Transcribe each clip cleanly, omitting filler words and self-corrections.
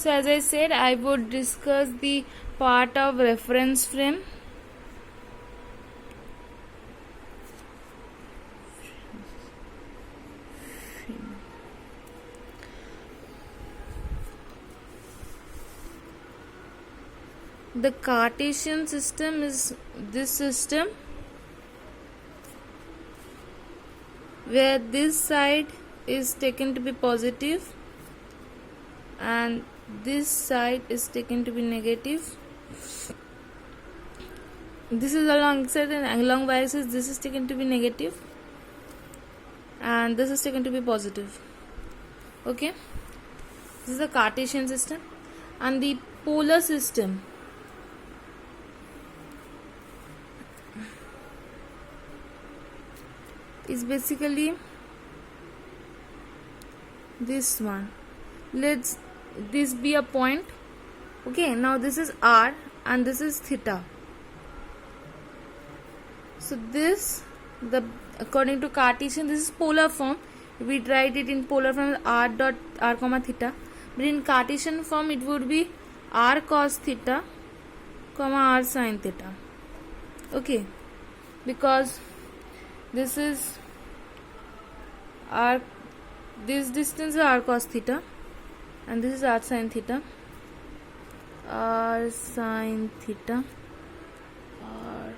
So as I said, I would discuss the part of reference frame. The Cartesian system is this system where this side is taken to be positive and this side is taken to be negative. This is along x and along y axis this is taken to be negative and this is taken to be positive. Okay, this is the Cartesian system. And the polar system is basically this one. Let's this be a point. Okay, now this is r and this is theta. So this, the according to Cartesian, this is polar form. We write it in polar form r dot r comma theta, but in Cartesian form it would be r cos theta comma r sin theta. Okay, because this is r, this distance is r cos theta and this is r sin theta, r sin theta, r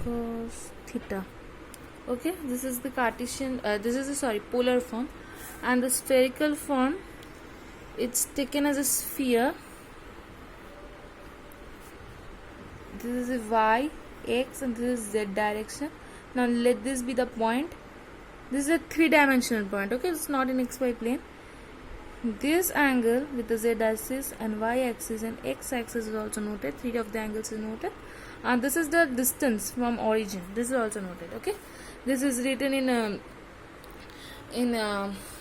cos theta. Okay, this is the Cartesian, this is the polar form. And the spherical form, it's taken as a sphere. This is y, x, and this is z direction. Now let this be the point. This is a three-dimensional point. Okay, it's not in xy plane. This angle with the z axis and y axis and x axis is also noted. Three of the angles is noted. And this is the distance from origin. This is also noted. Okay, this is written in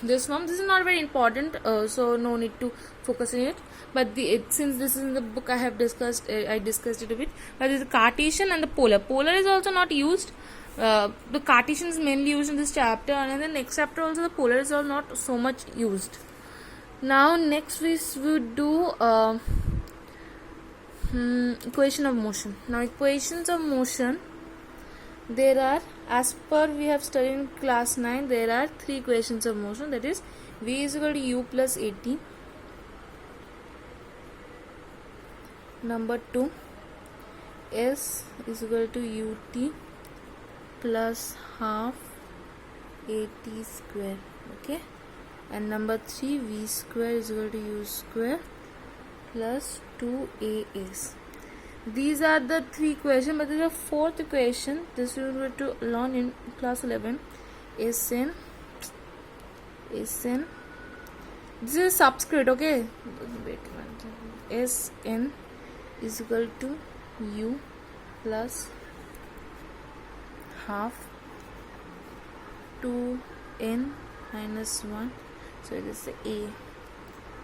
this form. This is not very important, so no need to focus on it. But since this is in the book, I have discussed. I discussed it a bit. But this is Cartesian and the polar. Polar is also not used. The Cartesian is mainly used in this chapter, and in the next chapter also the polar is all not so much used. Now next we would do equation of motion. Now equations of motion, there are, as per we have studied in class 9, there are three equations of motion. That is, v is equal to u plus at. Number 2, s is equal to ut plus half at square. Okay, and number 3, v square is equal to u square plus 2as. These are the three equations, but there is a fourth equation. This we will to learn in class 11. Sn. This is subscript. Okay, wait one. Sn is equal to u plus half 2n minus 1. So it is the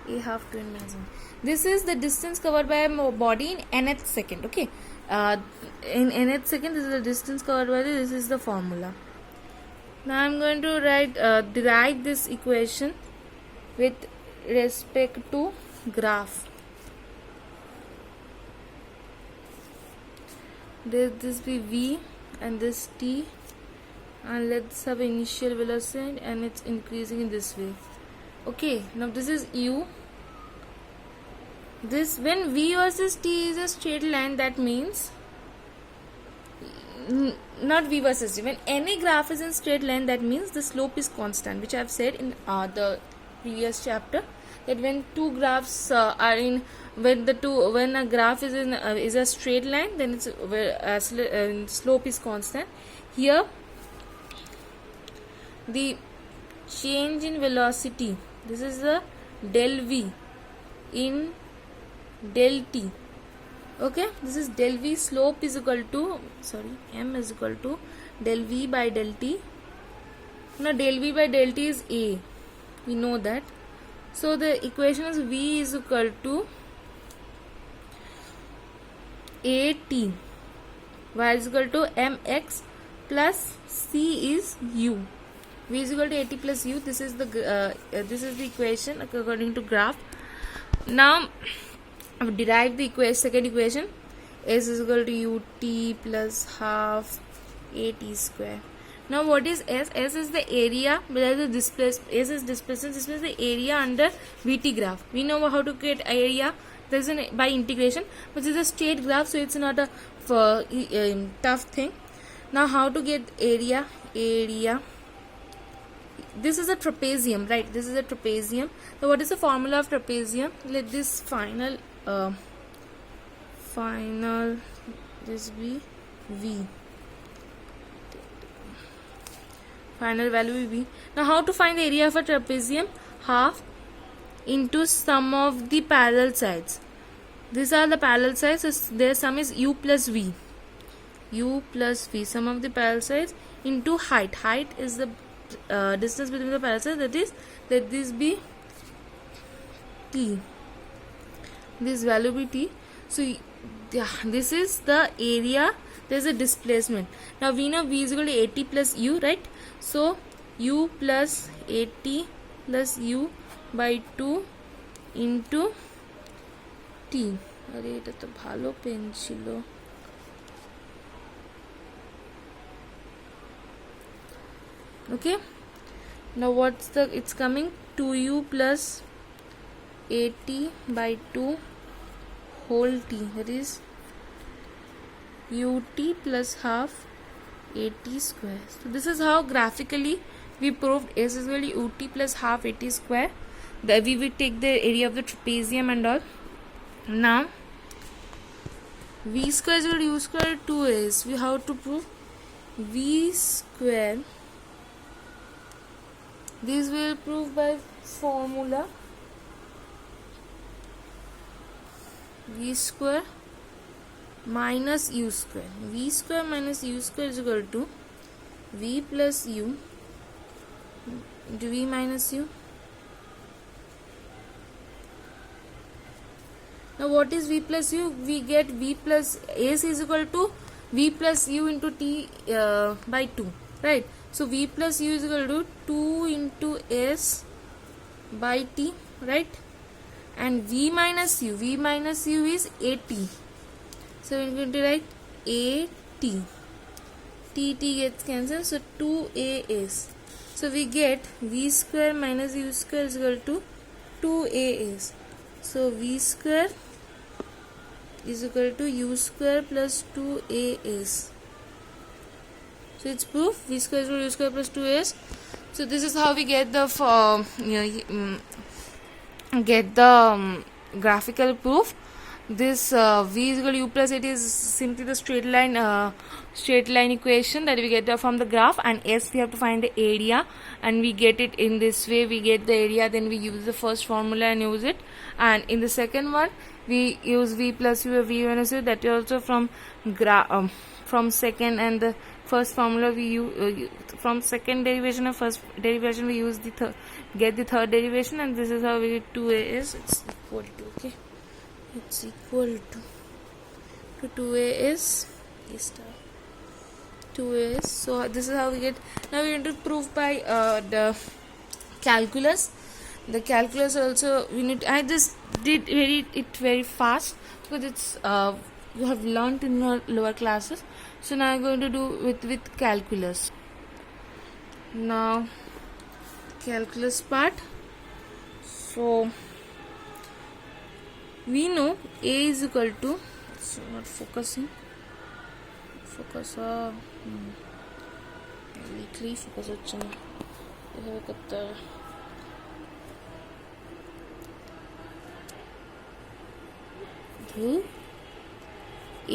a half 2n minus 1. This is the distance covered by a body in nth second. Okay, in nth second, this is the distance covered by this is the formula. Now I am going to derive this equation with respect to graph. This be v and this t, and let's have initial velocity, and it's increasing in this way. Okay, now this is u. This, when v versus t is a straight line, that means not v versus t. When any graph is in straight line, that means the slope is constant, which I have said in the previous chapter, that when two graphs are in, when a graph is in is a straight line, then its slope is constant. Here the change in velocity, this is the del v in del t. Okay, this is del v. Slope is equal to, m is equal to del v by del t. Now del v by del t is a, we know that. So the equation is v is equal to at, y is equal to mx plus c is u. V is equal to AT plus U. This is the equation according to graph. Now I've derived the second equation. S is equal to UT plus half AT square. Now what is S? S is the area, whereas the displacement, S is displacement. This is the area under VT graph. We know how to get area. There's by integration, which is a straight graph, so it's not a tough thing. Now how to get area? Area. This is a trapezium, right? This is a trapezium. So what is the formula of trapezium? Let this final this be V. Final value will be. Now how to find the area of a trapezium? Half into sum of the parallel sides. These are the parallel sides, so their sum is U plus V. U plus V, sum of the parallel sides into height. Height is the distance between the parallel sides, let this be T. This value be T. So this is the area. There is a displacement. Now we know V is equal to AT plus U, right? So U plus AT plus U by 2 into T. अरे এটা তো ভালো pen ছিল. Okay. Now what's it's coming 2U plus AT by 2 whole T. That is UT plus half AT square. So this is how graphically we proved S is equal to UT plus half AT square. We will take the area of the trapezium and all. Now V square is equal to U square 2S. We have to prove V square. This will prove by formula V square minus U square. V square minus U square is equal to V plus U into V minus U. Now what is V plus U? We get V plus S is equal to V plus U into T by 2, right? So V plus U is equal to 2 into S by T, right? And V minus U is AT. So we're going to write AT. T gets cancelled, so 2AS. So we get V square minus U square is equal to 2AS. So V square is equal to U square plus 2AS. So it's proof V square is equal to U square plus 2AS. So this is how we get the graphical proof. This V is equal to U plus it is simply the straight line equation that we get from the graph, and S we have to find the area, and we get it in this way. We get the area, then we use the first formula and use it, and in the second one we use V plus U or V minus U. That is also from second and the first formula we use from second derivation or first derivation we use the get the third derivation, and this is how we get 2AS. It's equal to, okay, it's equal to 2AS A star 2AS. So this is how we get. Now we are going to prove by the calculus. The calculus also we need. I just did it very fast because it's you have learned in your lower classes. So now I'm going to do with calculus. Now calculus part. So we know A is equal to, so not focusing, focus weekly focus వచ్చాను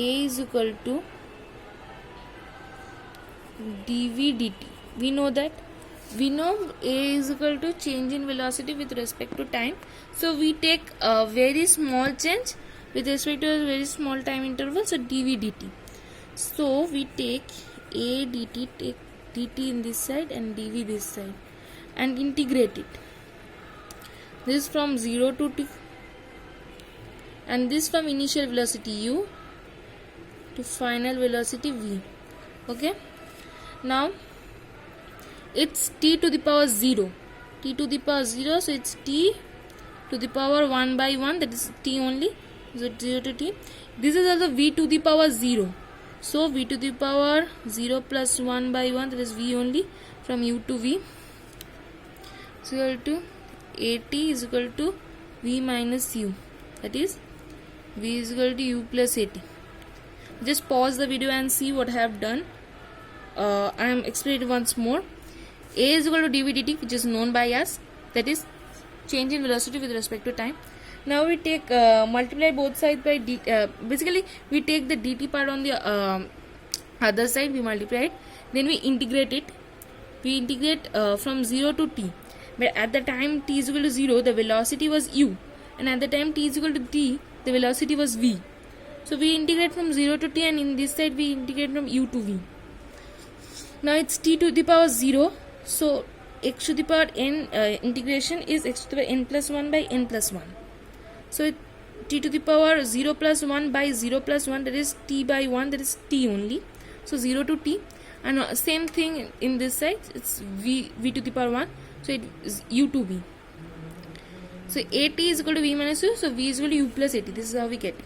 A is equal to dv dt. We know A is equal to change in velocity with respect to time. So we take a very small change with respect to a very small time interval. So dv dt. So we take A dt, take dt in this side and dv this side, and integrate it. This from 0 to t, and this from initial velocity u to final velocity v. Okay. Now it's t to the power 0. T to the power 0, so it's t to the power 1 by 1, that is t only. So 0 to t. This is also v to the power 0. So v to the power 0 plus 1 by 1, that is v only, from u to v. So equal to at is equal to v minus u, that is v is equal to u plus at. Just pause the video and see what I have done. I am explaining once more. A is equal to dv dt, which is known by us, that is change in velocity with respect to time. Now we take multiply both sides by d. Basically, we take the dt part on the other side, we multiply it, then we integrate it. We integrate from 0 to t. But at the time t is equal to 0, the velocity was u, and at the time t is equal to t, the velocity was v. So we integrate from 0 to t, and in this side we integrate from u to v. Now it's t to the power 0, so x to the power n integration is x to the power n plus 1 by n plus 1. So t to the power 0 plus 1 by 0 plus 1, that is t by 1, that is t only. So 0 to t, and same thing in this side, it's v to the power 1, so it is u to v. So at is equal to v minus u, so v is equal to u plus at. This is how we get it.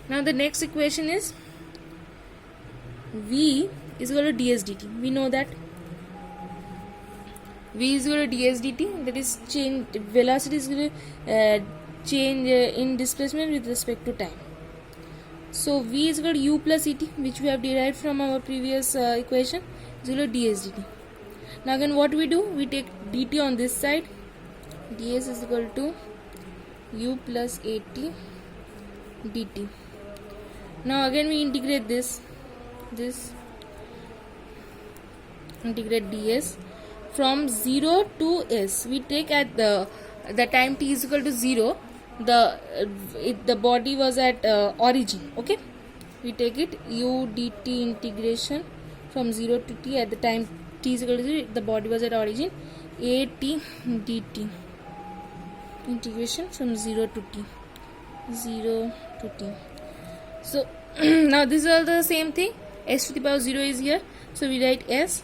Now the next equation is v is equal to ds dt. We know that v is equal to ds dt, that is change velocity is equal to change in displacement with respect to time. So v is equal to u plus et, which we have derived from our previous equation, is equal to ds dt. Now again what we do, we take dt on this side, ds is equal to u plus at dt. Now again we integrate this integrate ds from 0 to s. We take at the time t is equal to 0, the body was at origin. Okay, we take it u dt integration from 0 to t at the time t is equal to 0, the body was at origin, at dt integration from 0 to t. So now this is all the same thing. S to the power 0 is here, so we write s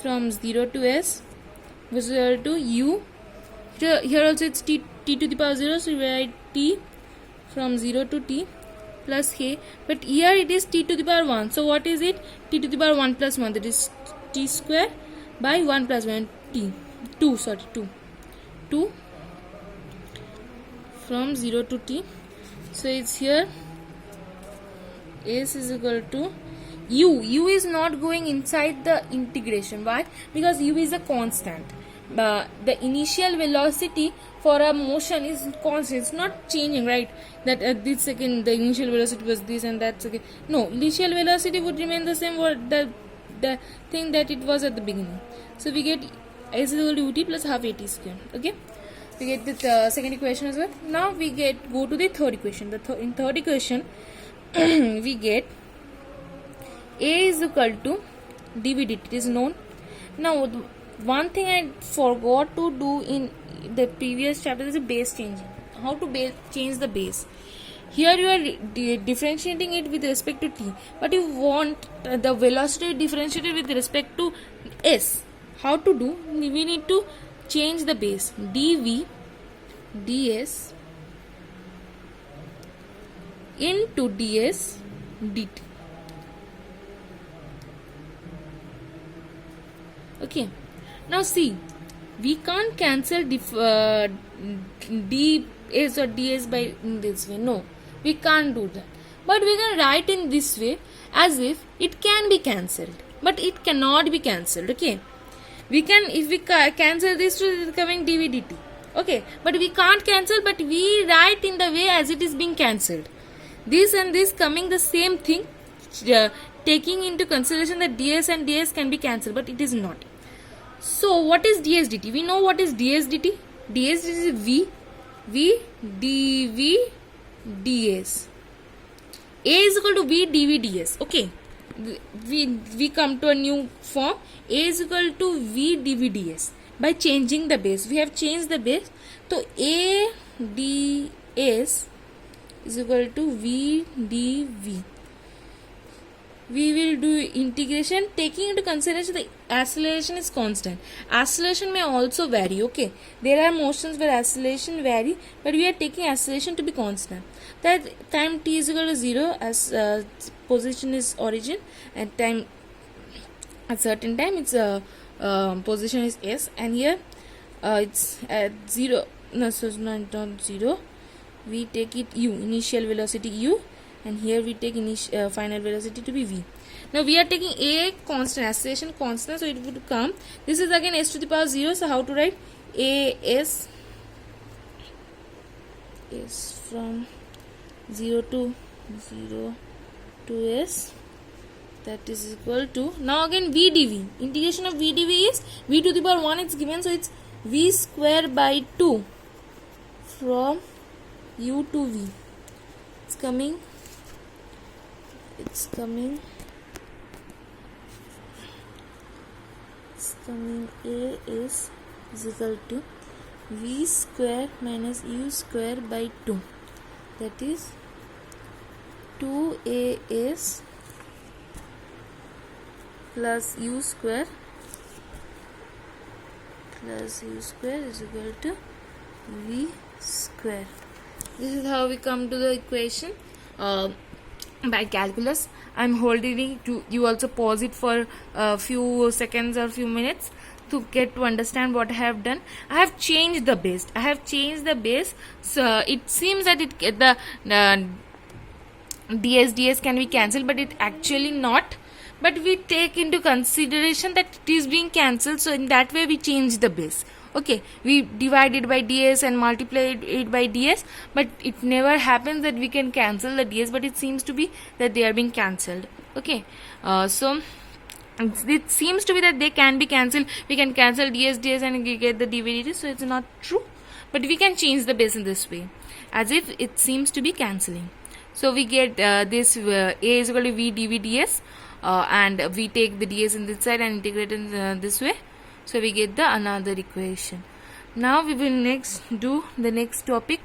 from 0 to s, which is equal to u. Here also it's t to the power 0, so we write t from 0 to t plus k, but here it is t to the power 1. So what is it? T to the power 1 plus 1, that is t square by 1 plus 1, 2 from 0 to t. So it's here s is equal to u is not going inside the integration. Why? Because u is a constant. The initial velocity for a motion is constant, it's not changing, right? That at this second the initial velocity was this and that second. No, initial velocity would remain the same, or the thing that it was at the beginning. So we get s is equal to ut plus half at square. Okay, we get the second equation as well. Now we go to the third equation. In third equation we get a is equal to dv dt. It is known. Now one thing I forgot to do in the previous chapter is a base changing. How to change the base. Here you are differentiating it with respect to t, but you want the velocity differentiated with respect to s. How to do? We need to change the base. dv ds into ds dt. Okay, now see, we can't cancel ds or ds by this way. No, we can't do that, but we can write in this way as if it can be cancelled, but it cannot be cancelled. Okay, we can, if we cancel this to the coming dv dt. Okay, but we can't cancel, but we write in the way as it is being cancelled. This and this coming the same thing, taking into consideration that ds and ds can be cancelled, but it is not. So what is ds dt? We know what is ds dt. ds is v dv ds. A is equal to v dv ds. Okay, we come to a new form. A is equal to v dv ds. By changing the base, we have changed the base. So a ds is equal to v dv. we will do integration taking into consideration the acceleration is constant. Acceleration may also vary, okay. There are motions where acceleration vary, but we are taking acceleration to be constant. That time t is equal to 0 as position is origin, and time at certain time its position is s, and here it's at 0. No, so it's not 0. We take it u, initial velocity u, and here we take final velocity to be v. Now we are taking a constant, acceleration constant, so it would come, this is again s to the power 0. So how to write? A s is from 0 to s, that is equal to, now again v dv, integration of v dv is v to the power 1 it's given, so it's v square by 2 from u to v. It's coming a is equal to v square minus u square by 2, that is 2a is plus u square is equal to v square. This is how we come to the equation by calculus. I'm holding it to, you also pause it for a few seconds or few minutes to get to understand what I have done. I have changed the base. So it seems that the ds can be cancelled, but it actually not. But we take into consideration that it is being cancelled, so in that way we change the base. Okay, we divide it by ds and multiply it by ds, but it never happens that we can cancel the ds, but it seems to be that they are being cancelled. Okay, so it seems to be that they can be cancelled. We can cancel ds and we get the dv, so it's not true, but we can change the base in this way as if it seems to be cancelling. So we get this a is equal to v dv ds, and we take the ds in this side and integrate in this way. So we get the another equation. Now we will next do the next topic.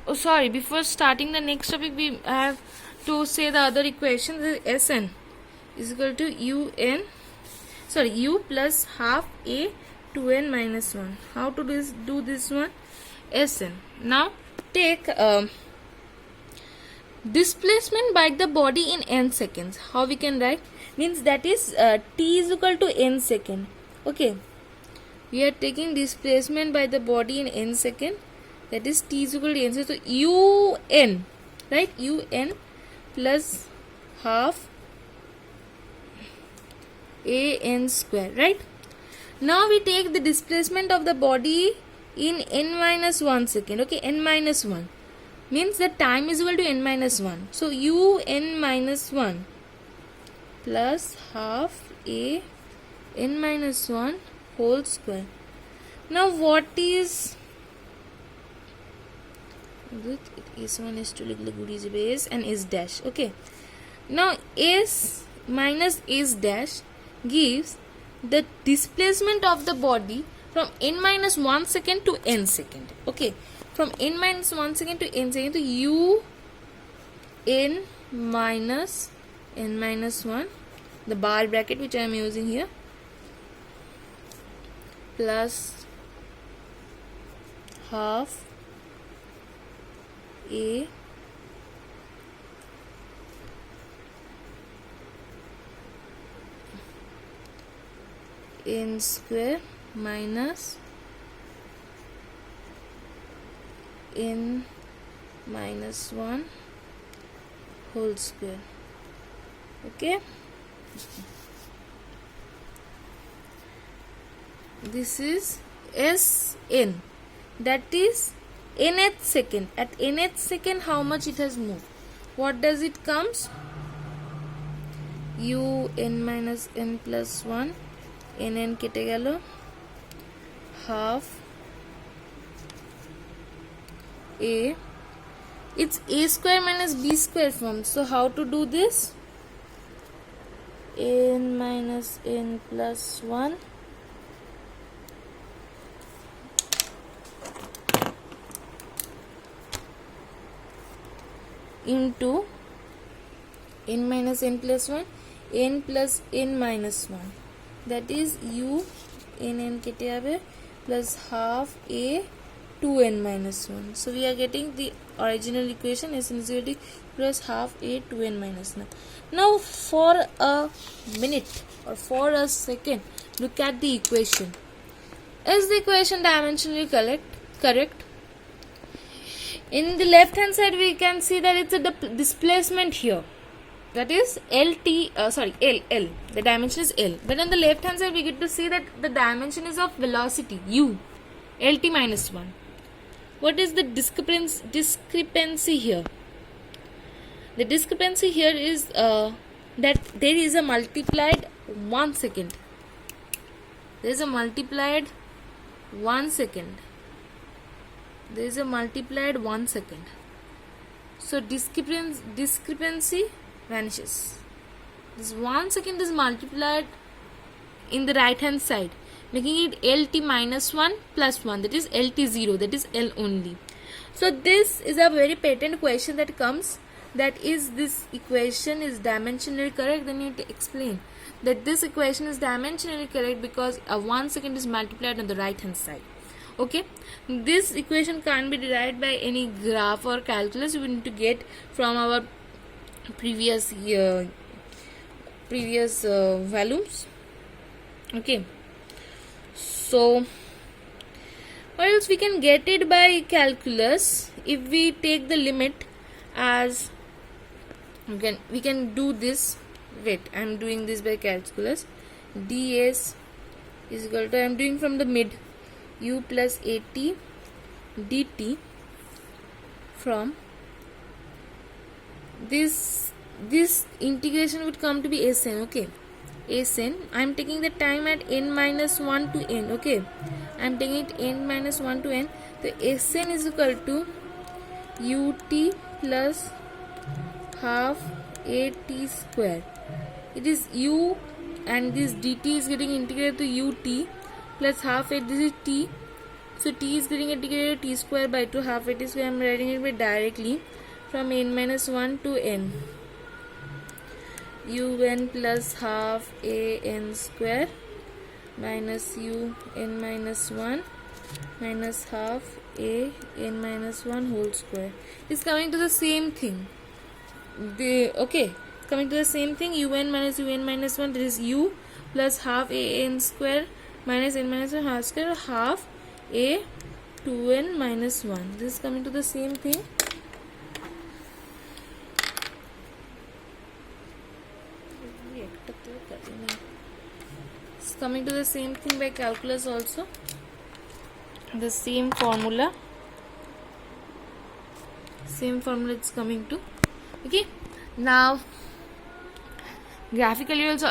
Oh sorry, before starting the next topic we have to say the other equation. The Sn is equal to u plus half a 2n minus 1. How to do this one? Sn. Now take displacement by the body in n seconds. How we can write? Means that is t is equal to n second. Okay, we are taking displacement by the body in n second, that is t is equal to n second. So un, right, un plus half a n square, right. Now we take the displacement of the body in n minus 1 second. Okay, n minus 1 means the time is equal to n minus 1. So un minus 1 plus half a n minus 1 whole square. Now what is good? It is 1 is to is base and is dash. Okay, now s minus is dash gives the displacement of the body from n minus 1 second to n second. Okay, from n minus 1 second to n second, to u n minus 1, the bar bracket which I am using here, plus half a n square minus n minus 1 whole square. Okay, this is Sn, that is nth second. At nth second how much it has moved? What does it comes? u n minus n plus 1, n কেটে গেল, half a, it's a square minus b square form. So how to do this? n minus n plus 1 into n minus n plus 1 n plus n minus 1, that is u n kete jabe plus half a 2n minus 1. So we are getting the original equation s is equal to plus half a 2n minus 1. Now for a minute or for a second, look at the equation. Is the equation dimensionally correct? In the left hand side we can see that it's a displacement here, that is L. The dimension is L. But on the left hand side we get to see that the dimension is of velocity u, Lt minus 1. What is the discrepancy here? The discrepancy here is that there is a multiplied 1 second. There is a multiplied 1 second. There is a multiplied 1 second. So discrepancy vanishes. This 1 second is multiplied in the right hand side, making it Lt minus 1 plus 1, that is Lt 0, that is L only. So this is a very patent question that comes, that is this equation is dimensionally correct. Then you need to explain that this equation is dimensionally correct because a 1 second is multiplied on the right hand side. Okay, this equation can't be derived by any graph or calculus. We need to get from our previous volumes. Okay, so or else we can get it by calculus. If we take the limit as we can do this. Wait, I am doing this by calculus. ds is equal to, I am doing from the mid, u plus at dt from this integration would come to be Sn. Okay, Sn, I am taking the time at n minus 1 to n. Okay, I am taking it n minus 1 to n. So Sn is equal to ut plus half at square. It is u and this dt is getting integrated to ut plus half at, this is t. So t is getting integrated to t square by 2 half at square. I am writing it directly from n minus 1 to n. un plus half a n square minus u n minus 1 minus half a n minus 1 whole square is coming to the same thing. Coming to the same thing, un minus 1, that is u plus half a n square minus n minus 1 half square, half a 2n minus 1. This is coming to the same thing. It's coming to the same thing by calculus also. The same formula it's coming to. Okay, now graphically also